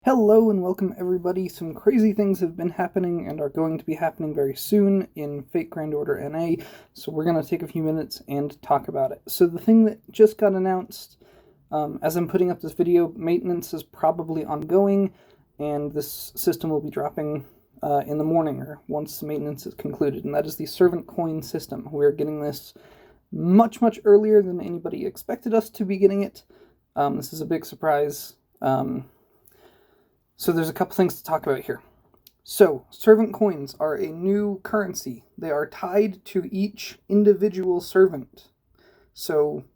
Hello and welcome everybody. Some crazy things have been happening and are going to be happening very soon in Fate Grand Order NA, so we're going to take a few minutes and talk about it. So the thing that just got announced, as I'm putting up this video, maintenance is probably ongoing, and this system will be dropping in the morning or once maintenance is concluded, and that is the Servant Coin system. We're getting this much earlier than anybody expected us to be getting it. This is a big surprise. So there's a couple things to talk about here. So, servant coins are a new currency. They are tied to each individual servant. So,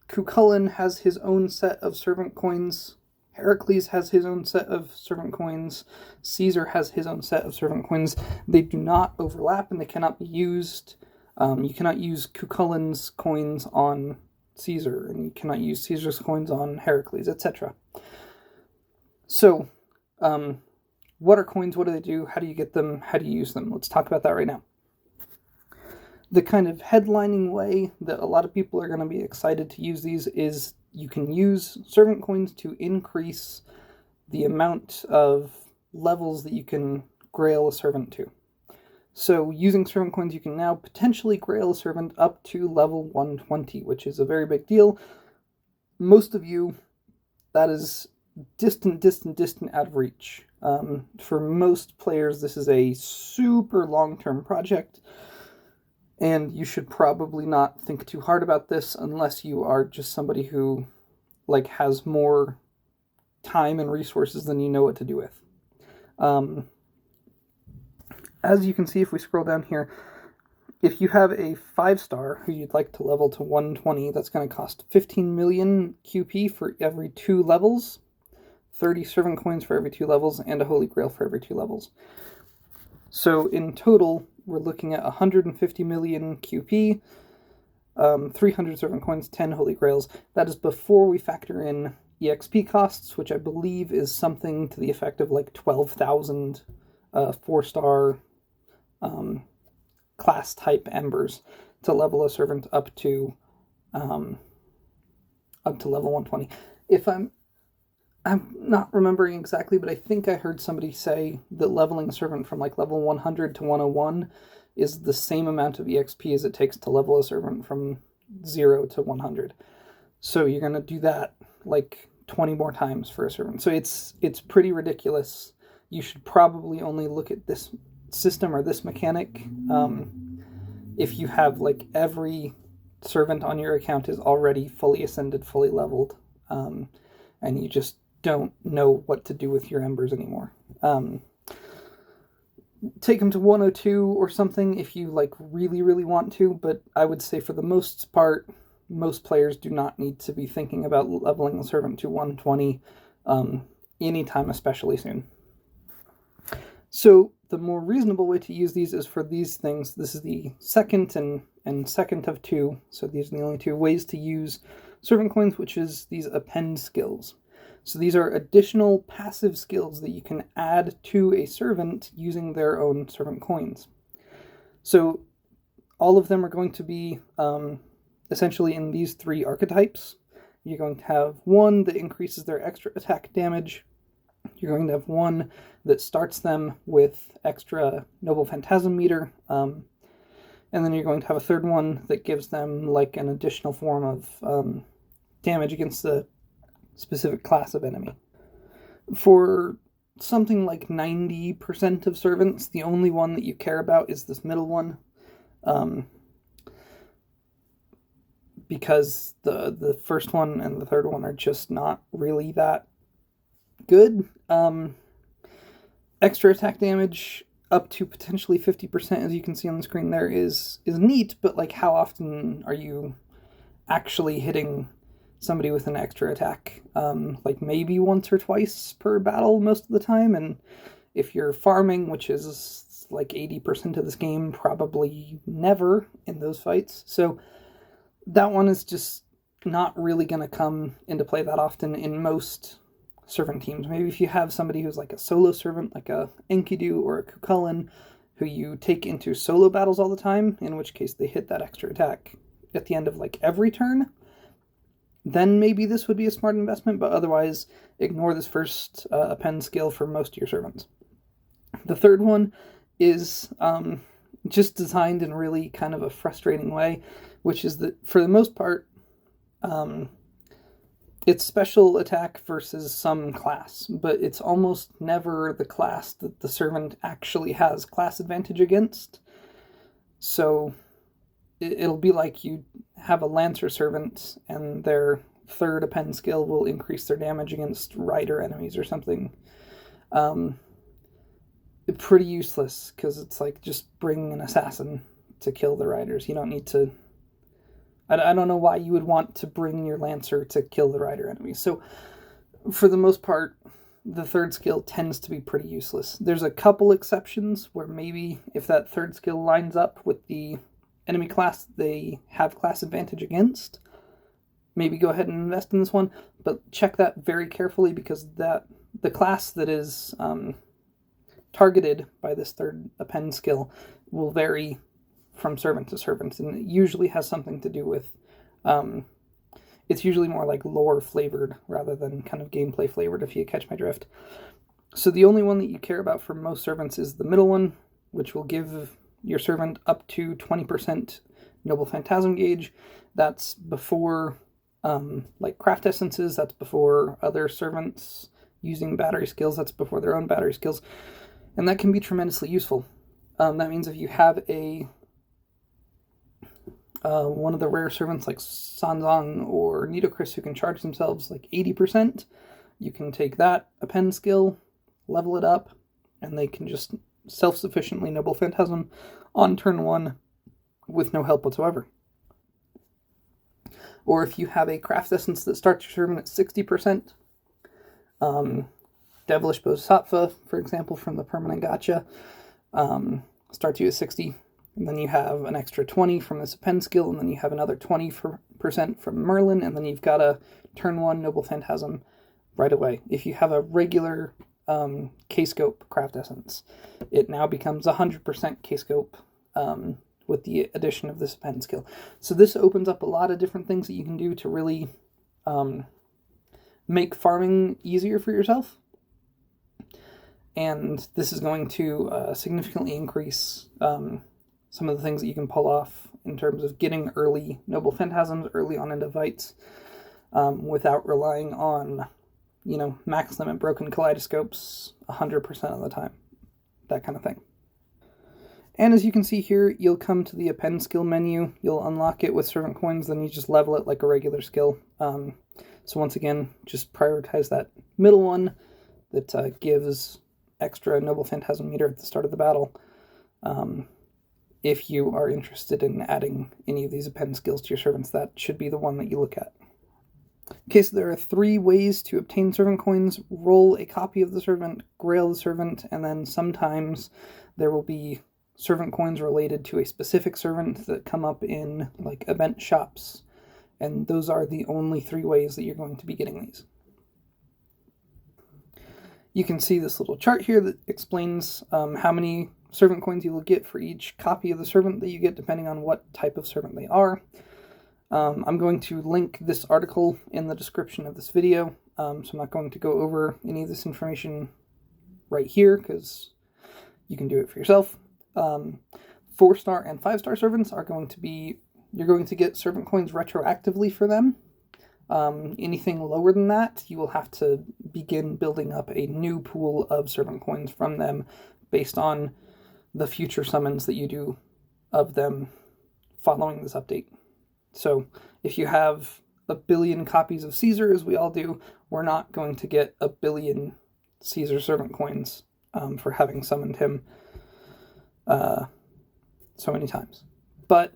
Cuchulainn has his own set of servant coins. Heracles has his own set of servant coins. Caesar has his own set of servant coins. They do not overlap and they cannot be used. You cannot use Cuchulainn's coins on Caesar, and you cannot use Caesar's coins on Heracles, etc. So, what are coins? What do they do? How do you get them? How do you use them? Let's talk about that right now. The kind of headlining way that a lot of people are going to be excited to use these is you can use servant coins to increase the amount of levels that you can grail a servant to. So using servant coins, you can now potentially grail a servant up to level 120, which is a very big deal. Most of you, that is distant out of reach. For most players, this is a super long-term project, and you should probably not think too hard about this unless you are just somebody who, has more time and resources than you know what to do with. As you can see, if we scroll down here, if you have a 5-star who you'd like to level to 120, that's going to cost 15 million QP for every 2 levels. 30 servant coins for every 2 levels, and a Holy Grail for every 2 levels. So in total, we're looking at 150 million QP, 300 servant coins, 10 Holy Grails. That is before we factor in EXP costs, which I believe is something to the effect of 12,000 4-star class type embers to level a servant up to level 120. If I'm not remembering exactly, but I think I heard somebody say that leveling a servant from level 100 to 101 is the same amount of EXP as it takes to level a servant from 0 to 100. So you're going to do that 20 more times for a servant. So it's pretty ridiculous. You should probably only look at this system or this mechanic if you have every servant on your account is already fully ascended, fully leveled, and you just don't know what to do with your embers anymore. Take them to 102 or something if you really want to, but I would say for the most part, most players do not need to be thinking about leveling a servant to 120 anytime, especially soon. So the more reasonable way to use these is for these things. This is the second and second of 2, so these are the only 2 ways to use servant coins, which is these append skills. So these are additional passive skills that you can add to a servant using their own servant coins. So all of them are going to be essentially in these 3 archetypes. You're going to have one that increases their extra attack damage. You're going to have one that starts them with extra Noble Phantasm meter. And then you're going to have a third one that gives them an additional form of damage against the specific class of enemy. For something like 90% of servants, the only one that you care about is this middle one. Because the first one and the third one are just not really that good. Extra attack damage up to potentially 50%, as you can see on the screen there, is neat, but how often are you actually hitting somebody with an extra attack? Maybe once or twice per battle most of the time, and if you're farming, which is 80% of this game, probably never in those fights. So that one is just not really going to come into play that often in most servant teams. Maybe if you have somebody who's a solo servant, like a Enkidu or a Cuchulainn, who you take into solo battles all the time, in which case they hit that extra attack at the end of every turn, then maybe this would be a smart investment, but otherwise ignore this first append skill for most of your servants. The third one is just designed in really kind of a frustrating way, which is that for the most part, it's special attack versus some class, but it's almost never the class that the servant actually has class advantage against. So it'll be like you have a Lancer servant and their third append skill will increase their damage against rider enemies or something. Pretty useless, because it's like just bring an assassin to kill the riders. You don't need to... I don't know why you would want to bring your Lancer to kill the rider enemies. So for the most part, the third skill tends to be pretty useless. There's a couple exceptions where maybe if that third skill lines up with the enemy class they have class advantage against, maybe go ahead and invest in this one, but check that very carefully, because the class that is targeted by this third append skill will vary from servant to servant, and it usually has something to do with it's usually more like lore flavored rather than kind of gameplay flavored, if you catch my drift. So the only one that you care about for most servants is the middle one, which will give your servant up to 20% Noble Phantasm gauge. That's before like craft essences, that's before other servants using battery skills, that's before their own battery skills, and that can be tremendously useful. That means if you have one of the rare servants like Sanzang or Nidokris who can charge themselves like 80%, you can take that append skill, level it up, and they can just self-sufficiently Noble Phantasm on turn 1 with no help whatsoever. Or if you have a craft essence that starts your servant at 60%, Devilish Bodhisattva, for example, from the permanent gacha, starts you at 60, and then you have an extra 20 from this append skill, and then you have another 20% from Merlin, and then you've got a turn 1 Noble Phantasm right away. If you have a regular K-scope craft essence, it now becomes 100% K-scope with the addition of this append skill. So this opens up a lot of different things that you can do to really make farming easier for yourself. And this is going to significantly increase some of the things that you can pull off in terms of getting early Noble Phantasms early on into fights without relying on, max limit broken kaleidoscopes 100% of the time. That kind of thing. And as you can see here, you'll come to the append skill menu, you'll unlock it with servant coins, then you just level it like a regular skill. So once again, just prioritize that middle one that gives extra Noble Phantasm meter at the start of the battle. If you are interested in adding any of these append skills to your servants, that should be the one that you look at. Okay, so there are 3 ways to obtain servant coins. Roll a copy of the servant, grail the servant, and then sometimes there will be servant coins related to a specific servant that come up in like event shops, and those are the only 3 ways that you're going to be getting these. You can see this little chart here that explains how many servant coins you will get for each copy of the servant that you get, depending on what type of servant they are. I'm going to link this article in the description of this video, so I'm not going to go over any of this information right here, because you can do it for yourself. 4-star and 5-star servants are going to be, you're going to get servant coins retroactively for them. Anything lower than that, you will have to begin building up a new pool of servant coins from them based on the future summons that you do of them following this update. So if you have 1 billion copies of Caesar, as we all do, we're not going to get 1 billion Caesar servant coins for having summoned him so many times. But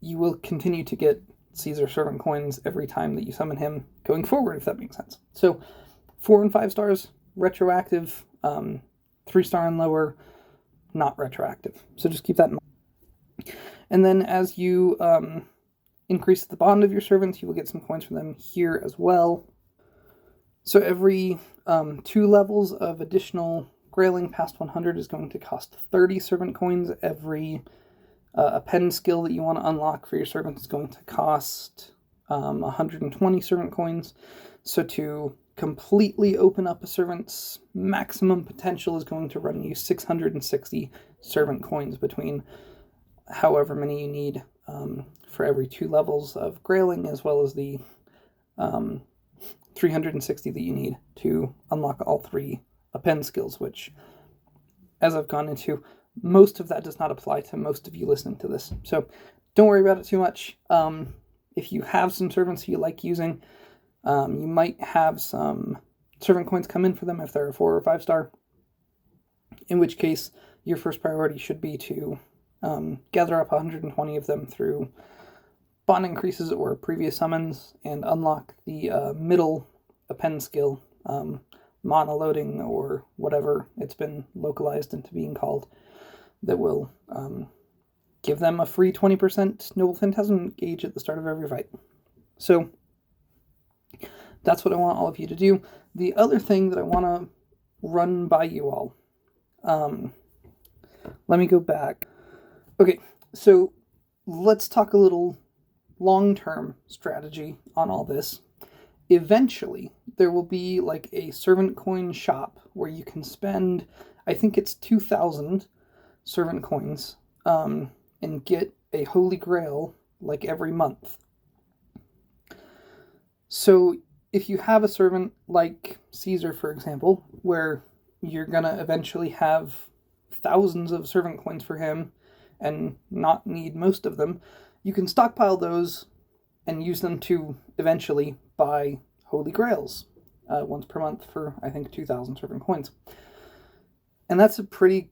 you will continue to get Caesar servant coins every time that you summon him going forward, if that makes sense. So 4 and 5 stars, retroactive. 3-star and lower, not retroactive. So just keep that in mind. And then as you increase the bond of your servants, you will get some coins from them here as well. So every 2 levels of additional grailing past 100 is going to cost 30 servant coins. Every append skill that you want to unlock for your servant is going to cost 120 servant coins. So to completely open up a servant's maximum potential is going to run you 660 servant coins between however many you need for every 2 levels of grailing, as well as the 360 that you need to unlock all 3 append skills, which, as I've gone into, most of that does not apply to most of you listening to this. So don't worry about it too much. If you have some servants you like using, you might have some servant coins come in for them if they're a 4 or 5 star, in which case your first priority should be to gather up 120 of them through bond increases or previous summons and unlock the middle append skill, monoloading or whatever it's been localized into being called, that will give them a free 20% Noble Phantasm gauge at the start of every fight. So that's what I want all of you to do. The other thing that I want to run by you all, let me go back. Okay, so let's talk a little long-term strategy on all this. Eventually, there will be like a servant coin shop where you can spend, I think it's 2,000 servant coins, and get a Holy Grail like every month. So if you have a servant like Caesar, for example, where you're gonna eventually have thousands of servant coins for him and not need most of them, you can stockpile those and use them to eventually buy Holy Grails once per month for, I think, 2,000 servant coins. And that's a pretty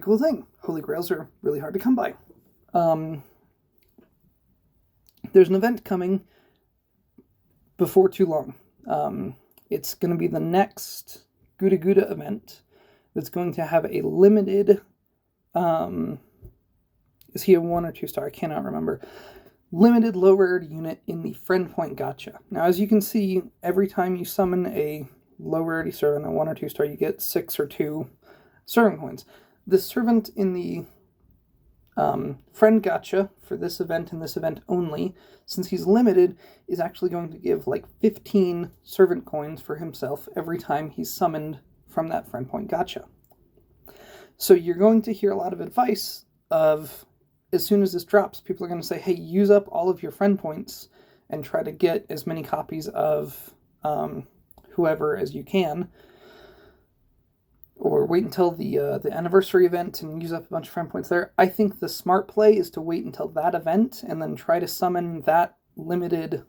cool thing. Holy Grails are really hard to come by. There's an event coming before too long. It's going to be the next Gouda Gouda event that's going to have a limited, is he a 1 or 2 star? I cannot remember. Limited low rarity unit in the friend point gacha. Now, as you can see, every time you summon a low rarity servant, a 1 or 2 star, you get 6 or 2 servant coins. The servant in the friend gacha for this event and this event only, since he's limited, is actually going to give like 15 servant coins for himself every time he's summoned from that friend point gacha. So you're going to hear a lot of advice of, as soon as this drops, people are going to say, hey, use up all of your friend points and try to get as many copies of whoever as you can, or wait until the anniversary event and use up a bunch of friend points there. I think the smart play is to wait until that event and then try to summon that limited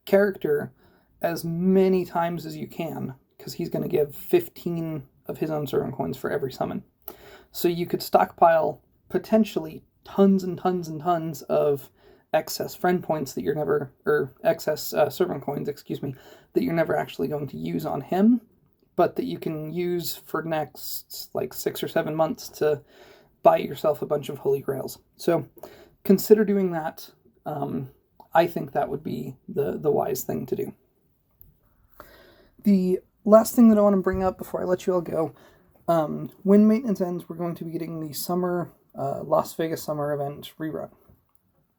character as many times as you can, because he's going to give 15 of his own servant coins for every summon. So you could stockpile potentially tons and tons and tons of excess friend points that you're never, or excess servant coins, excuse me, that you're never actually going to use on him, but that you can use for next like 6 or 7 months to buy yourself a bunch of Holy Grails. So consider doing that. I think that would be the wise thing to do. The last thing that I want to bring up before I let you all go, when maintenance ends, we're going to be getting the summer Las Vegas summer event rerun.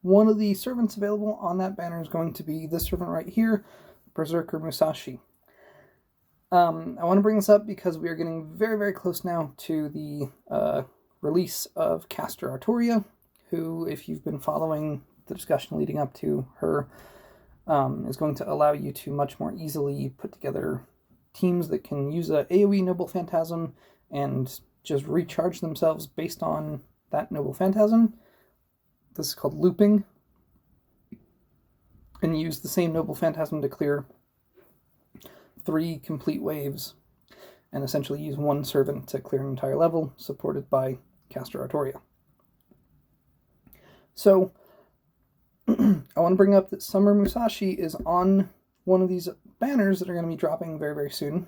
One of the servants available on that banner is going to be this servant right here, Berserker Musashi. I want to bring this up because we are getting very, very close now to the release of Caster Artoria, who, if you've been following the discussion leading up to her, is going to allow you to much more easily put together teams that can use a AoE Noble Phantasm and just recharge themselves based on that Noble Phantasm. This is called looping. And use the same Noble Phantasm to clear 3 complete waves, and essentially use 1 servant to clear an entire level, supported by Caster Artoria. So, I want to bring up that Summer Musashi is on one of these banners that are going to be dropping very, very soon.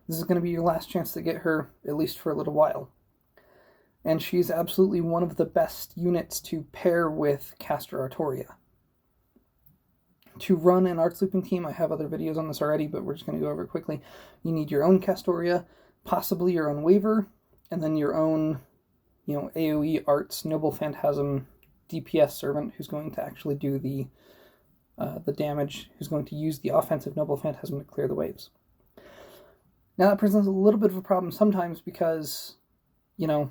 This is going to be your last chance to get her, at least for a little while. And she's absolutely one of the best units to pair with Caster Artoria. To run an arts looping team, I have other videos on this already, but we're just going to go over it quickly. You need your own Castoria, possibly your own Waver, and then your own, AoE arts Noble Phantasm DPS servant who's going to actually do the damage, who's going to use the offensive Noble Phantasm to clear the waves. Now that presents a little bit of a problem sometimes because, you know,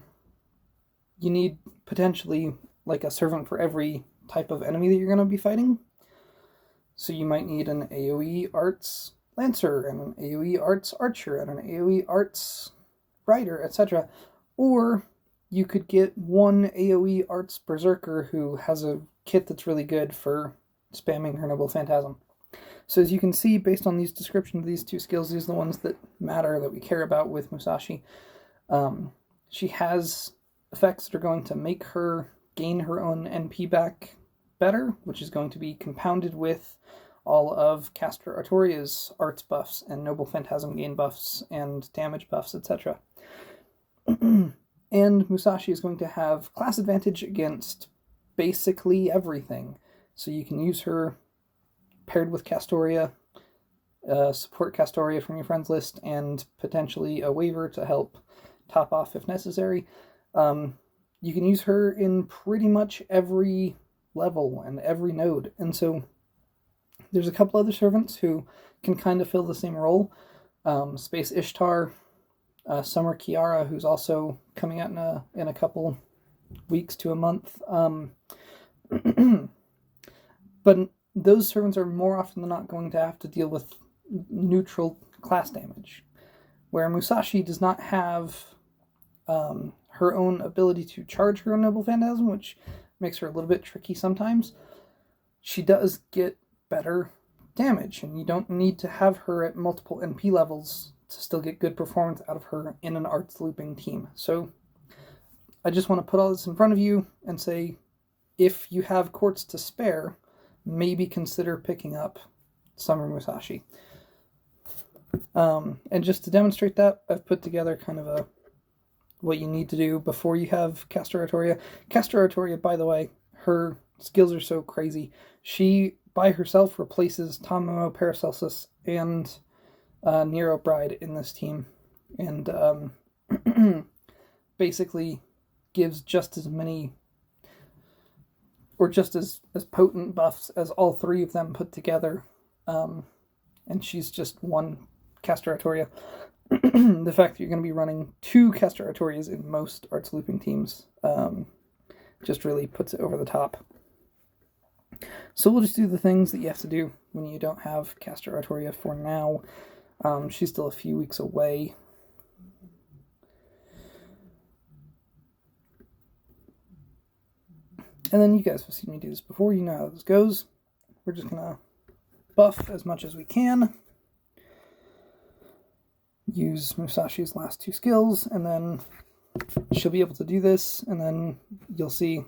you need potentially like a servant for every type of enemy that you're going to be fighting. So you might need an AoE Arts Lancer, and an AoE Arts Archer, and an AoE Arts Rider, etc. Or you could get one AoE Arts Berserker who has a kit that's really good for spamming her Noble Phantasm. So as you can see, based on these descriptions of these two skills, these are the ones that matter, that we care about with Musashi. She has effects that are going to make her gain her own NP back better, which is going to be compounded with all of Caster Artoria's arts buffs and Noble Phantasm gain buffs and damage buffs, etc. And Musashi is going to have class advantage against basically everything. So you can use her paired with Castoria, support Castoria from your friends list, and potentially a waiver to help top off if necessary. You can use her in pretty much every level and every node. And so there's a couple other servants who can kind of fill the same role. Space Ishtar, Summer Kiara, who's also coming out in a couple weeks to a month. But those servants are more often than not going to have to deal with neutral class damage, where Musashi does not have her own ability to charge her own Noble Phantasm, which makes her a little bit tricky sometimes. She does get better damage, and you don't need to have her at multiple NP levels to still get good performance out of her in an arts looping team. So I just want to put all this in front of you and say, if you have courts to spare, maybe consider picking up Summer Musashi. And just to demonstrate that, I've put together kind of what you need to do before you have Caster Artoria. Caster Artoria, by the way, her skills are so crazy. She, by herself, replaces Tomomo, Paracelsus, and Nero Bride in this team. And basically gives just as many, or just as potent buffs as all three of them put together. And she's just one Caster Artoria. The fact that you're going to be running two Caster Artorias in most arts looping teams just really puts it over the top. So we'll just do the things that you have to do when you don't have Caster Artoria for now. She's still a few weeks away. And then you guys have seen me do this before. You know how this goes. We're just going to buff as much as we can. Use Musashi's last two skills, and then she'll be able to do this, and then you'll see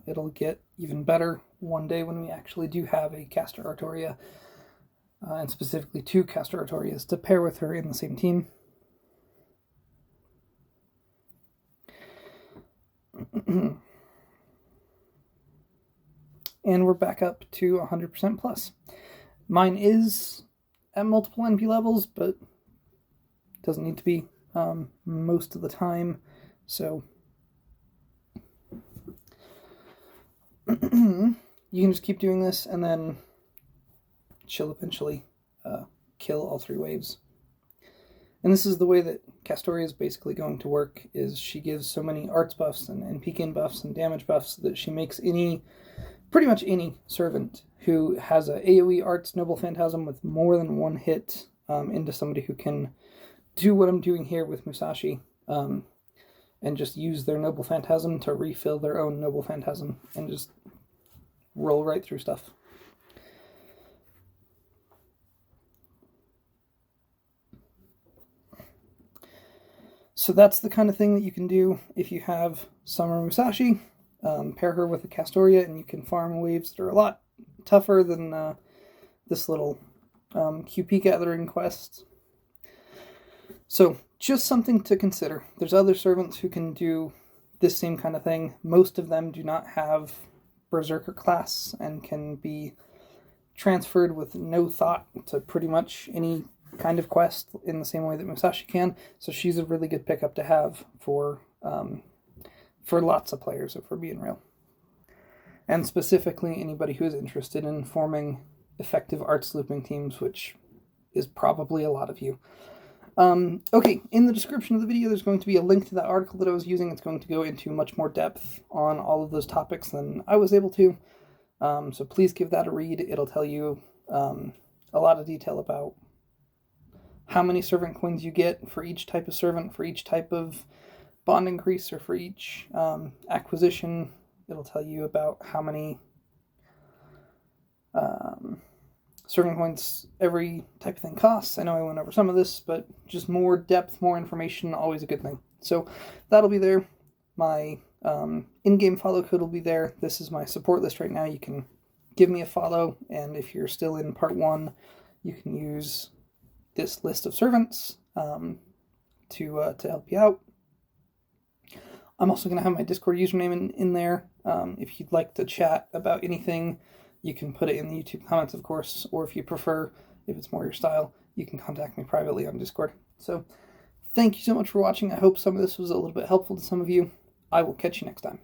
it'll get even better one day when we actually do have a Caster Artoria, and specifically two Caster Artorias to pair with her in the same team. And we're back up to 100% plus. Mine is at multiple NP levels, but doesn't need to be most of the time. So you can just keep doing this, and then she'll eventually kill all three waves. And this is the way that Castoria is basically going to work, is she gives so many arts buffs and NP buffs and damage buffs that she makes pretty much any servant who has a AoE Arts Noble Phantasm with more than one hit into somebody who can do what I'm doing here with Musashi, and just use their Noble Phantasm to refill their own Noble Phantasm and just roll right through stuff. So that's the kind of thing that you can do if you have Summer Musashi. Pair her with a Castoria, and you can farm waves that are a lot tougher than this little QP gathering quest. So, just something to consider. There's other servants who can do this same kind of thing. Most of them do not have Berserker class and can be transferred with no thought to pretty much any kind of quest in the same way that Musashi can. So she's a really good pickup to have for lots of players, if we're being real. and specifically anybody who is interested in forming effective arts looping teams, which is probably a lot of you. Okay, in the description of the video, there's going to be a link to that article that I was using. It's going to go into much more depth on all of those topics than I was able to. So please give that a read. It'll tell you a lot of detail about how many servant coins you get for each type of servant, for each type of bond increase, or for each acquisition. It'll tell you about how many servant coins every type of thing costs. I know I went over some of this, but just more depth, more information, always a good thing. So that'll be there. My in-game follow code will be there. This is my support list right now. You can give me a follow, and if you're still in part 1, you can use this list of servants to help you out. I'm also going to have my Discord username in there. If you'd like to chat about anything, you can put it in the YouTube comments, of course, or if you prefer, if it's more your style, you can contact me privately on Discord. So thank you so much for watching. I hope some of this was a little bit helpful to some of you. I will catch you next time.